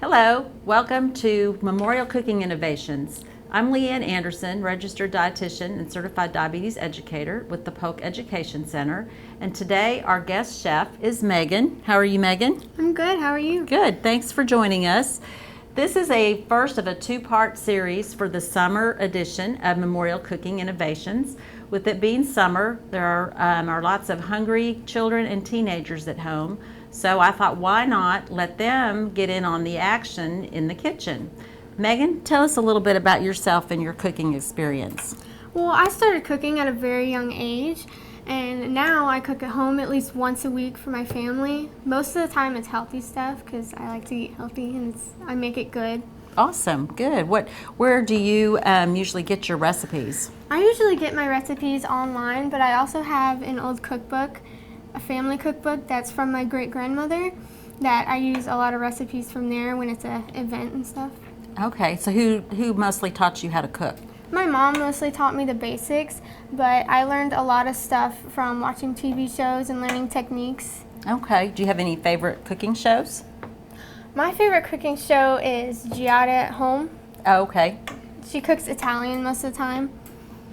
Hello, welcome to Memorial Cooking Innovations. I'm Leanne Anderson, registered dietitian and certified diabetes educator with the Polk Education Center. And today our guest chef is Megan. How are you, Megan? I'm good. How are you? Good. Thanks for joining us. This is a first of a two-part series for the summer edition of Memorial Cooking Innovations. With it being summer, there are lots of hungry children and teenagers at home. So I thought, why not let them get in on the action in the kitchen? Megan, tell us a little bit about yourself and your cooking experience. Well, I started cooking at a very young age, and now I cook at home at least once a week for my family. Most of the time it's healthy stuff because I like to eat healthy and I make it good. Awesome, good. Where do you usually get your recipes? I usually get my recipes online, but I also have an old cookbook, a family cookbook that's from my great-grandmother that I use a lot of recipes from there when it's an event and stuff. Okay, so who mostly taught you how to cook? My mom mostly taught me the basics, but I learned a lot of stuff from watching TV shows and learning techniques. Okay, do you have any favorite cooking shows? My favorite cooking show is Giada at Home. Oh, okay. She cooks Italian most of the time.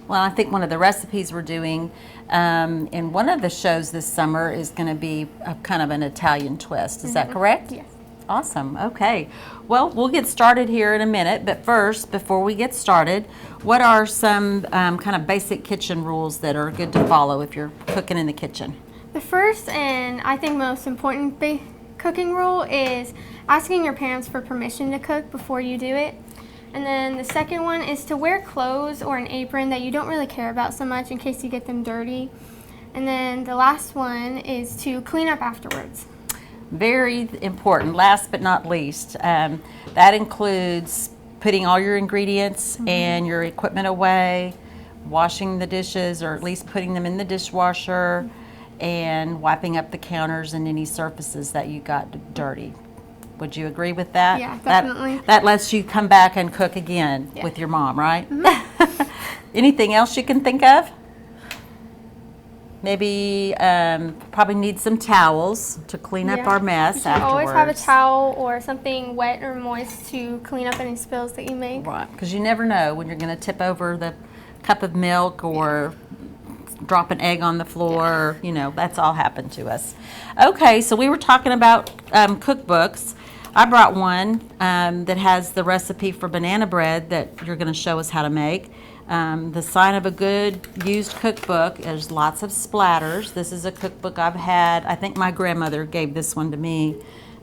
Well, I think one of the recipes we're doing in one of the shows this summer is going to be a kind of an Italian twist. Is that correct? Yes. Awesome. Okay. Well, we'll get started here in a minute, but first, before we get started, what are some kind of basic kitchen rules that are good to follow if you're cooking in the kitchen? The first and I think most important cooking rule is asking your parents for permission to cook before you do it. And then the second one is to wear clothes or an apron that you don't really care about so much in case you get them dirty. And then the last one is to clean up afterwards. Very important. Last but not least, that includes putting all your ingredients and your equipment away, washing the dishes or at least putting them in the dishwasher, and wiping up the counters and any surfaces that you got dirty. Would you agree with that? Yeah, definitely. That lets you come back and cook again with your mom, right? Anything else you can think of? Maybe probably need some towels to clean up our mess afterwards. Always have a towel or something wet or moist to clean up any spills that you make. Right, because you never know when you're going to tip over the cup of milk or drop an egg on the floor. You know, that's all happened to us. Okay, so we were talking about cookbooks. I brought one that has the recipe for banana bread that you're going to show us how to make. The sign of a good used cookbook, there's lots of splatters. This is a cookbook I've had. I think my grandmother gave this one to me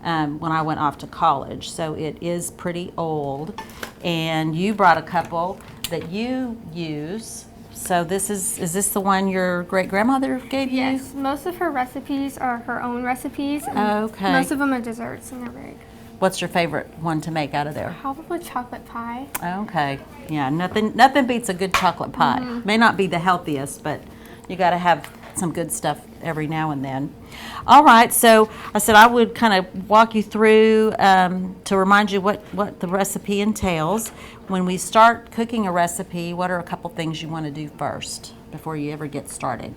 when I went off to college, so it is pretty old. And you brought a couple that you use. So is this the one your great-grandmother gave you? Yes, most of her recipes are her own recipes. And Okay. Most of them are desserts and they're very good. What's your favorite one to make out of there? Probably chocolate pie. Okay. Yeah, nothing beats a good chocolate pie. May not be the healthiest, but you got to have some good stuff every now and then. All right, so I said I would kind of walk you through to remind you what the recipe entails. When we start cooking a recipe, what are a couple things you want to do first before you ever get started?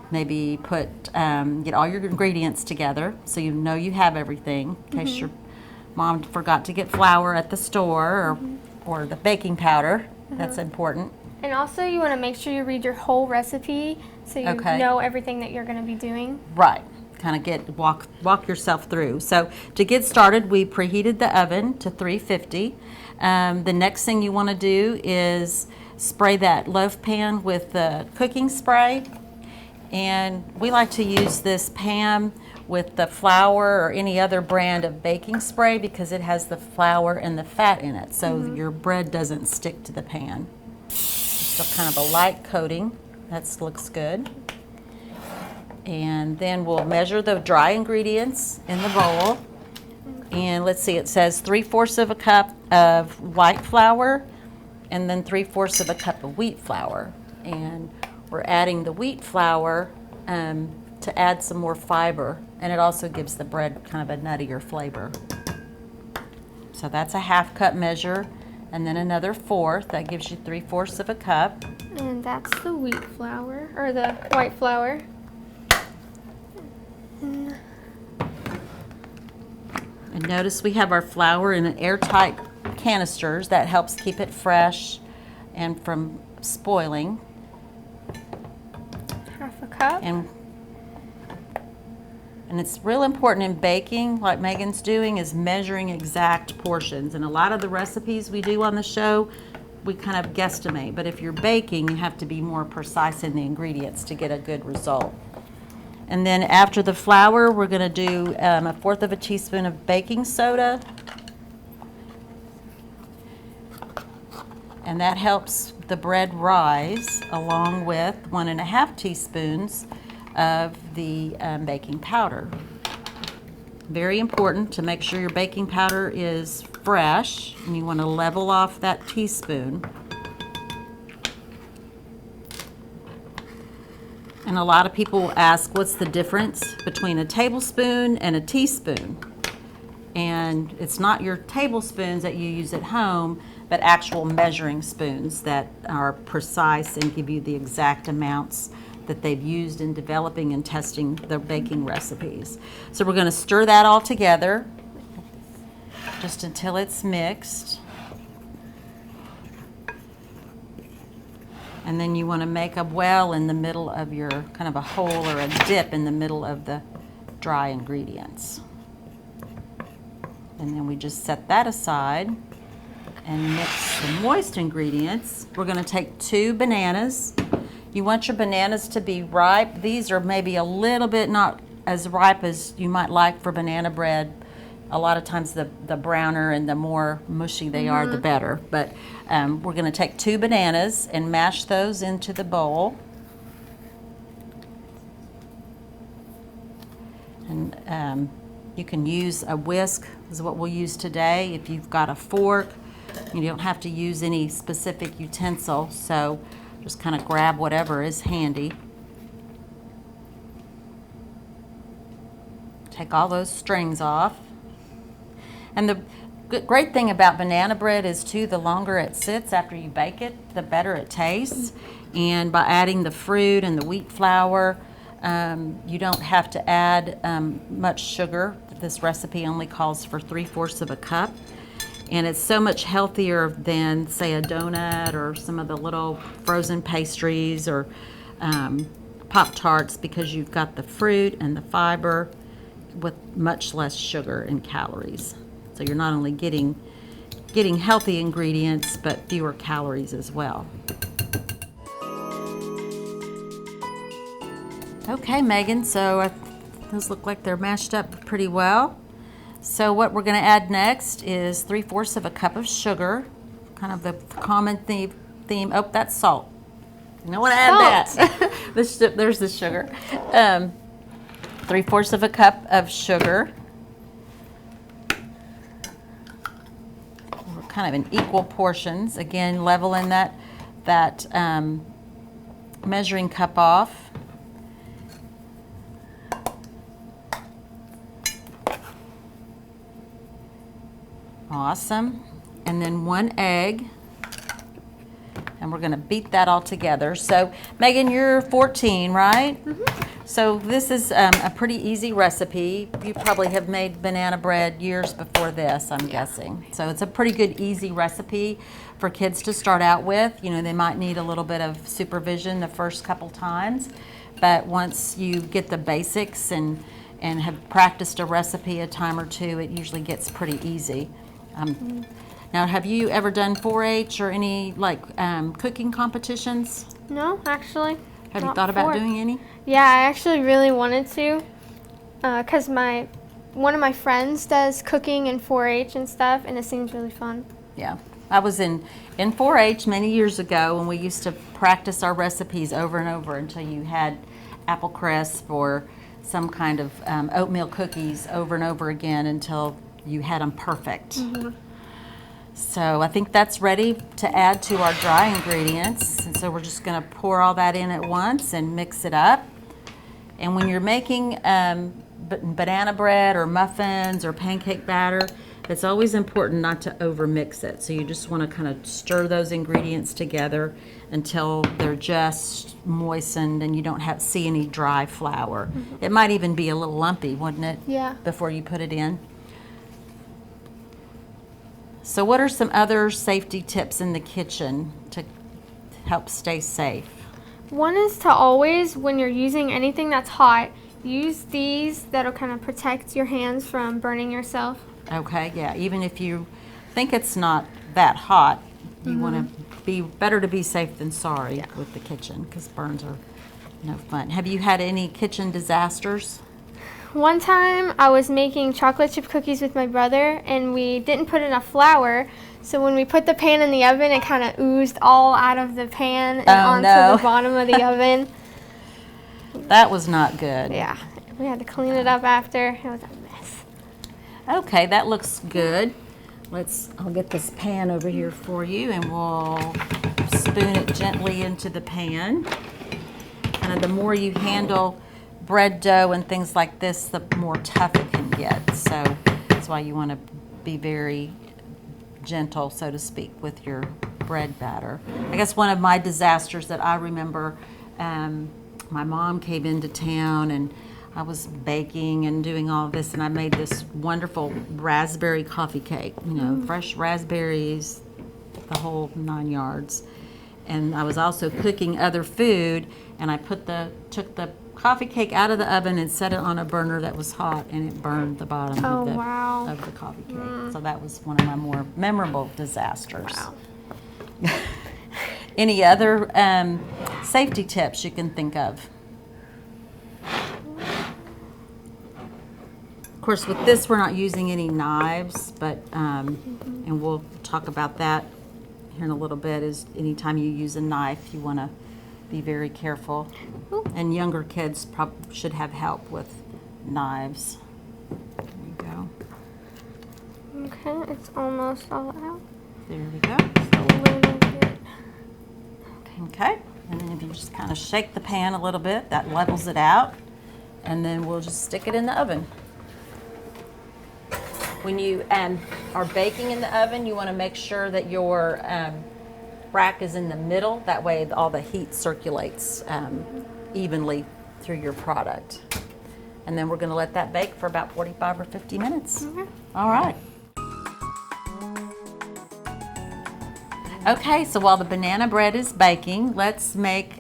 Maybe get all your ingredients together so you know you have everything in case your mom forgot to get flour at the store or the baking powder. That's important. And also you want to make sure you read your whole recipe so you know everything that you're going to be doing. Right. Kind of walk yourself through. So to get started, we preheated the oven to 350. The next thing you want to do is spray that loaf pan with the cooking spray. And we like to use this pan with the flour or any other brand of baking spray because it has the flour and the fat in it, so your bread doesn't stick to the pan. Just kind of a light coating. That looks good. And then we'll measure the dry ingredients in the bowl. And let's see, it says 3/4 of a cup of white flour and then 3/4 of a cup of wheat flour. And we're adding the wheat flour to add some more fiber, and it also gives the bread kind of a nuttier flavor. So that's a 1/2 cup measure, and then another 1/4. That gives you 3/4 of a cup. And that's the wheat flour, or the white flour. And notice we have our flour in an airtight canisters. That helps keep it fresh and from spoiling. Half a cup. And it's real important in baking, like Megan's doing, is measuring exact portions. And a lot of the recipes we do on the show, we kind of guesstimate. But if you're baking, you have to be more precise in the ingredients to get a good result. And then after the flour, we're going to do 1/4 of a teaspoon of baking soda. And that helps the bread rise, along with 1½ teaspoons of the baking powder. Very important to make sure your baking powder is fresh, and you want to level off that teaspoon. And a lot of people ask, what's the difference between a tablespoon and a teaspoon? And it's not your tablespoons that you use at home, but actual measuring spoons that are precise and give you the exact amounts that they've used in developing and testing their baking recipes. So we're going to stir that all together just until it's mixed. And then you want to make a well in the middle of your, kind of a hole or a dip in the middle of the dry ingredients. And then we just set that aside and mix the moist ingredients. We're going to take 2 bananas. You want your bananas to be ripe. These are maybe a little bit not as ripe as you might like for banana bread. A lot of times the browner and the more mushy they are, the better. But we're going to take 2 bananas and mash those into the bowl. And you can use a whisk, is what we'll use today. If you've got a fork, you don't have to use any specific utensil. So just kind of grab whatever is handy. Take all those strings off. And the great thing about banana bread is too, the longer it sits after you bake it, the better it tastes. And by adding the fruit and the wheat flour, you don't have to add much sugar. This recipe only calls for 3/4 of a cup. And it's so much healthier than, say, a donut or some of the little frozen pastries or Pop-Tarts, because you've got the fruit and the fiber with much less sugar and calories. So you're not only getting healthy ingredients, but fewer calories as well. Okay, Megan, so those look like they're mashed up pretty well. So what we're going to add next is 3/4 of a cup of sugar, kind of the common theme. Oh, that's salt. You know what? Add that. There's the sugar. 3/4 of a cup of sugar. We're kind of in equal portions. Again, leveling that measuring cup off. Awesome. And then 1 egg. And we're going to beat that all together. So, Megan, you're 14, right? Mm-hmm. So this is a pretty easy recipe. You probably have made banana bread years before this, I'm guessing. So it's a pretty good, easy recipe for kids to start out with. You know, they might need a little bit of supervision the first couple times, but once you get the basics and have practiced a recipe a time or two, it usually gets pretty easy. Now, have you ever done 4-H or any cooking competitions? No, actually. Have you thought about doing any? Yeah, I actually really wanted to, because one of my friends does cooking and 4-H and stuff, and it seems really fun. Yeah, I was in 4-H many years ago, and we used to practice our recipes over and over until you had apple crisp or some kind of oatmeal cookies over and over again until you had them perfect. Mm-hmm. So I think that's ready to add to our dry ingredients. And so we're just going to pour all that in at once and mix it up. And when you're making banana bread or muffins or pancake batter, it's always important not to over mix it. So you just want to kind of stir those ingredients together until they're just moistened and you don't see any dry flour. Mm-hmm. It might even be a little lumpy, wouldn't it? Yeah. Before you put it in. So what are some other safety tips in the kitchen to help stay safe? One is to always, when you're using anything that's hot, use these that'll kind of protect your hands from burning yourself. Okay, yeah, even if you think it's not that hot, you want to be better to be safe than sorry with the kitchen, because burns are no fun. Have you had any kitchen disasters? One time I was making chocolate chip cookies with my brother and we didn't put enough flour. So when we put the pan in the oven, it kind of oozed all out of the pan and onto no. the bottom of the oven. That was not good. Yeah, we had to clean it up after. It was a mess. Okay, that looks good. I'll get this pan over here for you, and we'll spoon it gently into the pan. And the more you handle bread dough and things like this, the more tough it can get. So that's why you want to be very gentle, so to speak, with your bread batter. I guess one of my disasters that I remember, my mom came into town and I was baking and doing all of this, and I made this wonderful raspberry coffee cake, fresh raspberries, the whole 9 yards. And I was also cooking other food, and I took the coffee cake out of the oven and set it on a burner that was hot, and it burned the bottom Oh, of the wow. of the coffee cake. So that was one of my more memorable disasters. Wow. Any other safety tips you can think of? Of course, with this, we're not using any knives, but and we'll talk about that here in a little bit. Is anytime you use a knife, you want to be very careful. And younger kids should have help with knives. There you go. Okay, it's almost all out. There we go. Just a little bit. Okay, and then if you just kind of shake the pan a little bit, that levels it out, and then we'll just stick it in the oven. When you are baking in the oven, you want to make sure that your rack is in the middle. That way all the heat circulates evenly through your product. And then we're going to let that bake for about 45 or 50 minutes. Okay. All right. Okay, so while the banana bread is baking, let's make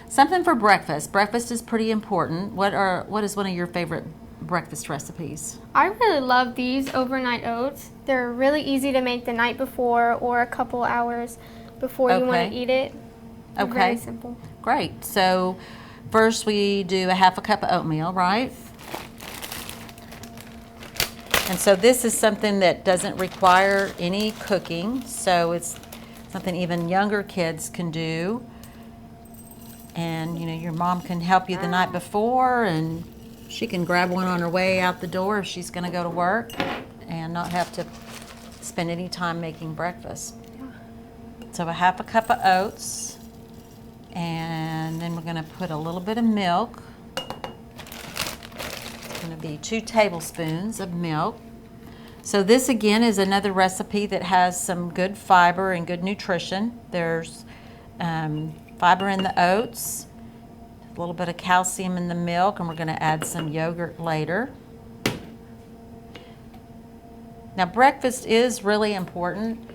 something for breakfast. Breakfast is pretty important. What is one of your favorite breakfast recipes? I really love these overnight oats. They're really easy to make the night before or a couple hours before you want to eat it. They're Okay. Very simple. Great. So first we do a half a cup of oatmeal, right? And so this is something that doesn't require any cooking, so it's something even younger kids can do. And your mom can help you the night before, and she can grab one on her way out the door if she's going to go to work and not have to spend any time making breakfast. So a half a cup of oats, and then we're going to put a little bit of milk. It's going to be 2 tablespoons of milk. So this again is another recipe that has some good fiber and good nutrition. There's fiber in the oats, a little bit of calcium in the milk, and we're going to add some yogurt later. Now breakfast is really important.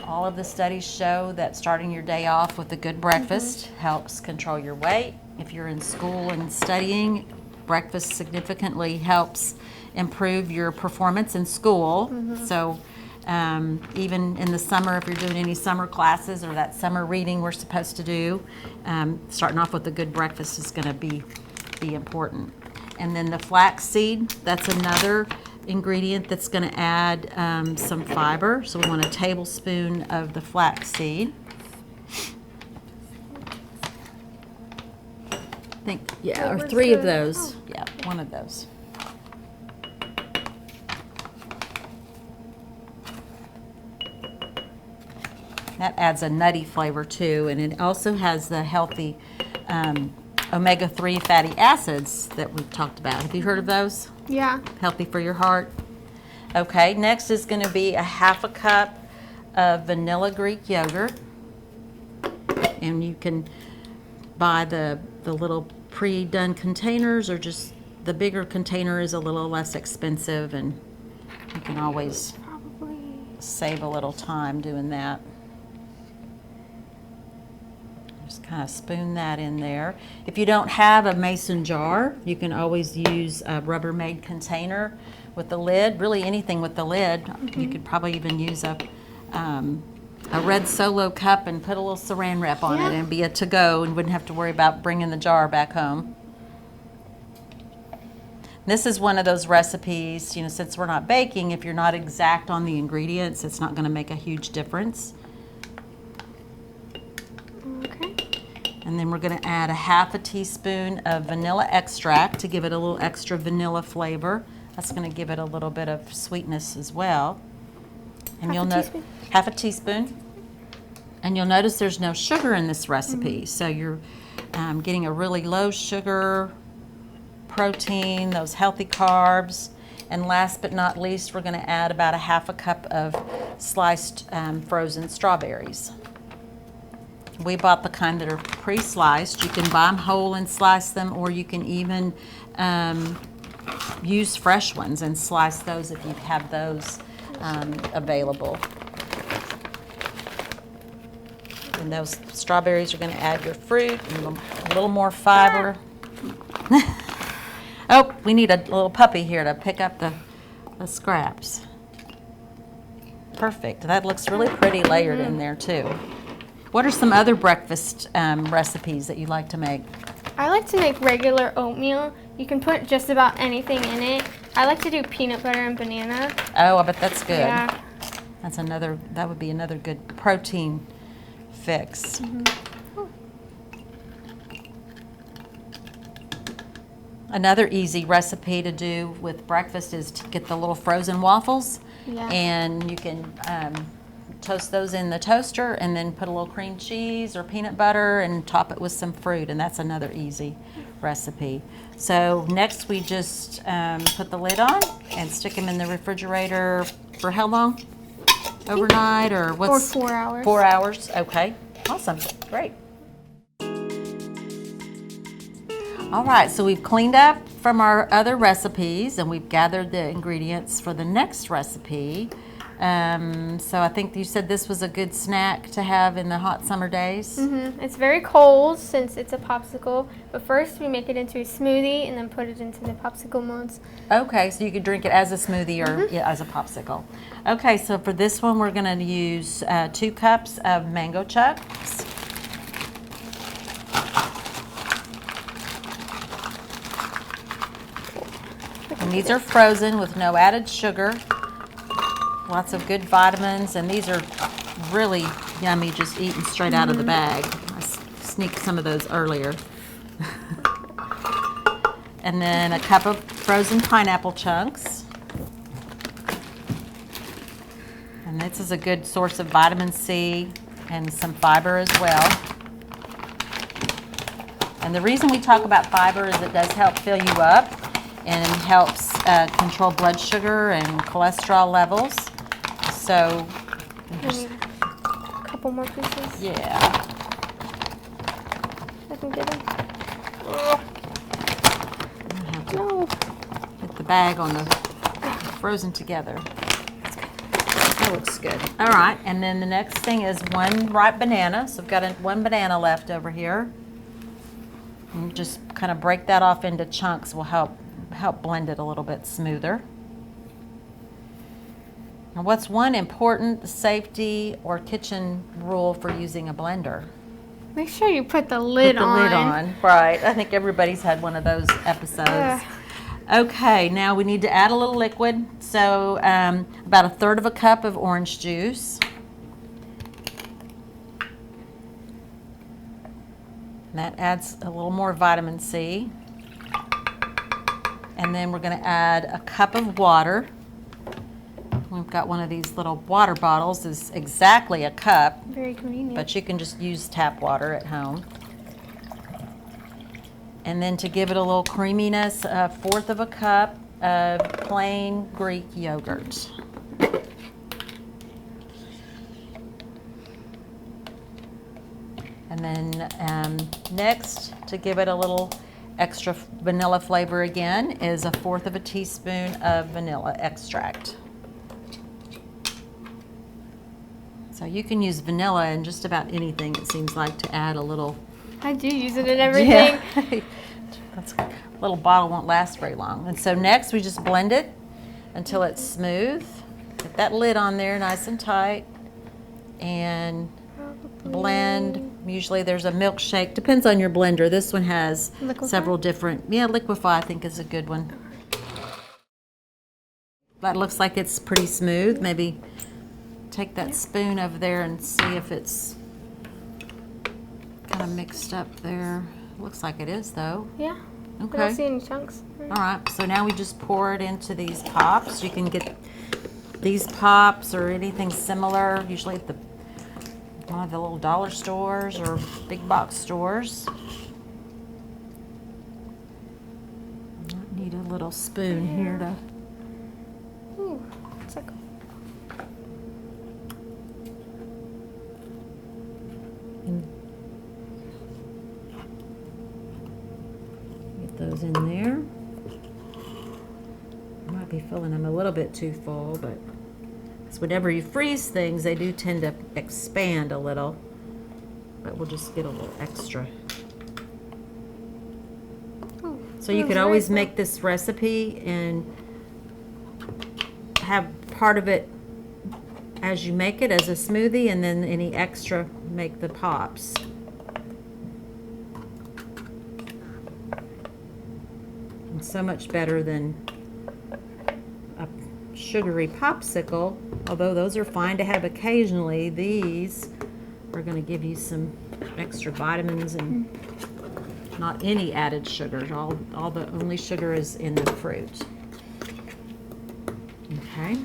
All of the studies show that starting your day off with a good breakfast helps control your weight. If you're in school and studying, breakfast significantly helps improve your performance in school. So even in the summer, if you're doing any summer classes or that summer reading we're supposed to do, starting off with a good breakfast is going to be important. And then the flax seed, that's another ingredient that's going to add some fiber. So we want a tablespoon of the flax seed. I think, yeah, or 3 of those. Yeah, 1 of those. That adds a nutty flavor too, and it also has the healthy omega-3 fatty acids that we've talked about. Have you heard of those? Yeah. Healthy for your heart. Okay, next is going to be a half a cup of vanilla Greek yogurt. And you can buy the little pre-done containers, or just the bigger container is a little less expensive, and you can always Probably save a little time doing that. Just kind of spoon that in there. If you don't have a mason jar, you can always use a Rubbermaid container with the lid. Really anything with the lid. You could probably even use a red Solo cup and put a little saran wrap on it and be a to-go and wouldn't have to worry about bringing the jar back home. This is one of those recipes, you know, since we're not baking, if you're not exact on the ingredients, it's not going to make a huge difference. Okay. And then we're going to add a half a teaspoon of vanilla extract to give it a little extra vanilla flavor. That's going to give it a little bit of sweetness as well. And Half a teaspoon? Half a teaspoon. And you'll notice there's no sugar in this recipe, so you're getting a really low sugar protein, those healthy carbs. And last but not least, we're going to add about a half a cup of sliced frozen strawberries. We bought the kind that are pre-sliced. You can buy them whole and slice them, or you can even use fresh ones and slice those if you have those available. And those strawberries are going to add your fruit and a little more fiber. Oh, we need a little puppy here to pick up the scraps. Perfect. That looks really pretty layered in there too. What are some other breakfast recipes that you like to make? I like to make regular oatmeal. You can put just about anything in it. I like to do peanut butter and banana. Oh, I bet that's good. Yeah. That would be another good protein fix. Another easy recipe to do with breakfast is to get the little frozen waffles. Yeah. And you can toast those in the toaster and then put a little cream cheese or peanut butter and top it with some fruit, and that's another easy recipe. So next we just put the lid on and stick them in the refrigerator for how long? Overnight or what's? Or 4 hours. 4 hours, okay. Awesome, great. All right, so we've cleaned up from our other recipes and we've gathered the ingredients for the next recipe. So I think you said this was a good snack to have in the hot summer days. It's very cold since it's a popsicle, but first we make it into a smoothie and then put it into the popsicle molds. Okay, so you could drink it as a smoothie or as a popsicle. Okay, so for this one we're going to use 2 cups of mango chunks. And these are frozen with no added sugar. Lots of good vitamins, and these are really yummy just eaten straight out of the bag. I sneaked some of those earlier. And then a cup of frozen pineapple chunks. And this is a good source of vitamin C and some fiber as well. And the reason we talk about fiber is it does help fill you up and it helps control blood sugar and cholesterol levels. So, Maybe a couple more pieces. yeah. I can get it. I have to No. get the bag on the frozen together. That looks good. All right, and then the next thing is 1 ripe banana. So I've got 1 banana left over here. And just kind of break that off into chunks will help blend it a little bit smoother. Now, what's one important safety or kitchen rule for using a blender? Make sure you put the lid Put the on. lid on, right. I think everybody's had one of those episodes. Ugh. Okay, now we need to add a little liquid. So about 1/3 cup of orange juice. And that adds a little more vitamin C. And then we're going to add a cup of water. We've got one of these little water bottles. It's exactly a cup, Very convenient. but you can just use tap water at home. And then to give it a little creaminess, 1/4 cup of plain Greek yogurt. And then next, to give it a little extra vanilla flavor again, is 1/4 teaspoon of vanilla extract. So you can use vanilla in just about anything, it seems like, to add a little. I do use it in everything. Yeah. That's, a little bottle won't last very long. And so next we just blend it until it's smooth. Get that lid on there nice and tight. And blend. Usually there's a milkshake. Depends on your blender. This one has Liquify? several different. Yeah, Liquify I think is a good one. That looks like it's pretty smooth. Maybe take that spoon over there and see if it's kind of mixed up there. Looks like it is though. Yeah. I Okay. don't see any chunks. All right, so now we just pour it into these pops. You can get these pops or anything similar, usually at one of the little dollar stores or big box stores. I need a little spoon here to. Ooh, it's like Get those in there. I might be filling them a little bit too full, but it's whenever you freeze things, they do tend to expand a little. But we'll just get a little extra. ooh, So you that could was always very make this recipe and have part of it as you make it as a smoothie, and then any extra make the pops. And so much better than a sugary popsicle, although those are fine to have occasionally. These are going to give you some extra vitamins and not any added sugars. All the only sugar is in the fruit. Okay.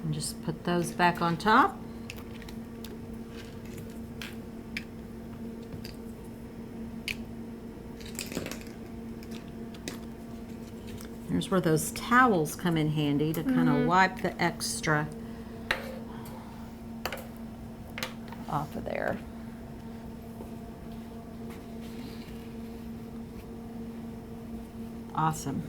And just put those back on top. Here's where those towels come in handy to kind of wipe the extra off of there. Awesome.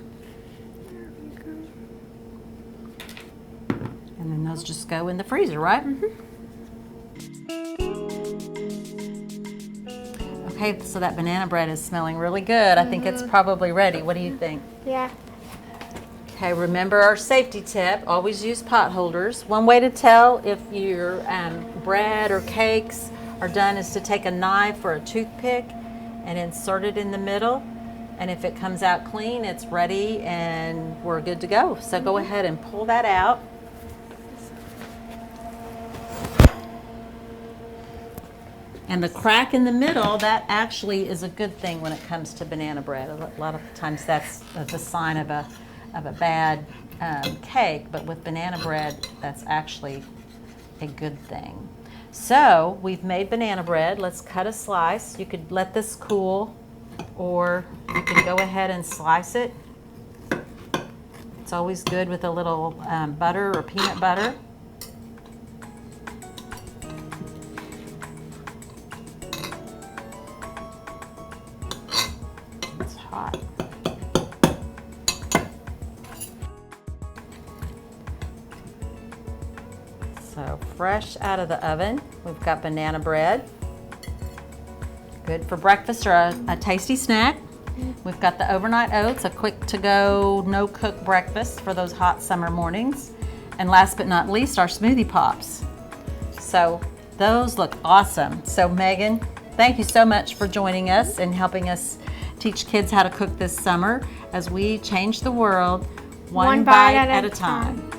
And then those just go in the freezer, right? Okay, so that banana bread is smelling really good. I think it's probably ready. What do you think? Yeah. Okay, remember our safety tip, always use pot holders. One way to tell if your bread or cakes are done is to take a knife or a toothpick and insert it in the middle. And if it comes out clean, it's ready and we're good to go. So go ahead and pull that out. And the crack in the middle, that actually is a good thing when it comes to banana bread. A lot of times that's a sign of a bad cake, but with banana bread, that's actually a good thing. So we've made banana bread. Let's cut a slice. You could let this cool, or you can go ahead and slice it. It's always good with a little butter or peanut butter. It's hot. So fresh out of the oven, we've got banana bread. Good for breakfast or a tasty snack. We've got the overnight oats, a quick to go, no cook breakfast for those hot summer mornings. And last but not least, our smoothie pops. So those look awesome. So Megan, thank you so much for joining us and helping us teach kids how to cook this summer as we change the world one bite at a time.